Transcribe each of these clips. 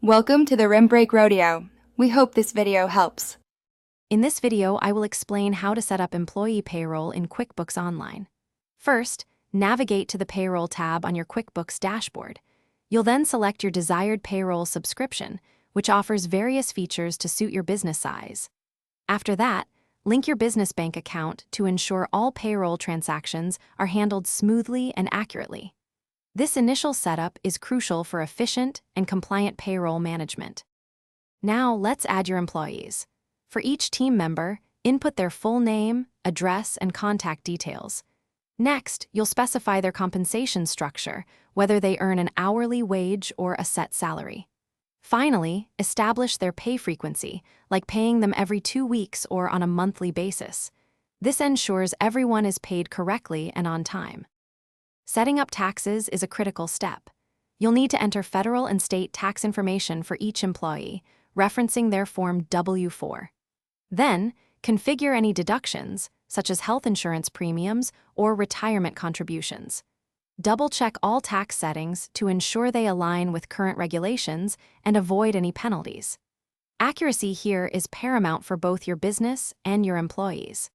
Welcome to the Rim Break Rodeo. We hope this video helps. In this video, I will explain how to set up employee payroll in QuickBooks Online. First, navigate to the Payroll tab on your QuickBooks dashboard. You'll then select your desired payroll subscription, which offers various features to suit your business size. After that, link your business bank account to ensure all payroll transactions are handled smoothly and accurately. This initial setup is crucial for efficient and compliant payroll management. Now, let's add your employees. For each team member, input their full name, address, and contact details. Next, you'll specify their compensation structure, whether they earn an hourly wage or a set salary. Finally, establish their pay frequency, like paying them every 2 weeks or on a monthly basis. This ensures everyone is paid correctly and on time. Setting up taxes is a critical step. You'll need to enter federal and state tax information for each employee, referencing their Form W-4. Then, configure any deductions, such as health insurance premiums or retirement contributions. Double-check all tax settings to ensure they align with current regulations and avoid any penalties. Accuracy here is paramount for both your business and your employees.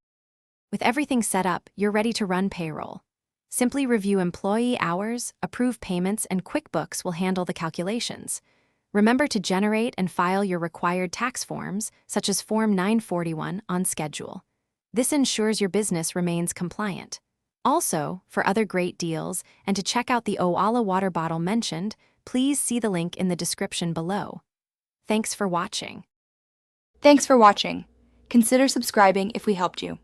With everything set up, you're ready to run payroll. Simply review employee hours, approve payments, and QuickBooks will handle the calculations. Remember to generate and file your required tax forms, such as Form 941, on schedule. This ensures your business remains compliant. Also, for other great deals and to check out the Owala water bottle mentioned, please see the link in the description below. Thanks for watching. Thanks for watching. Consider subscribing if we helped you.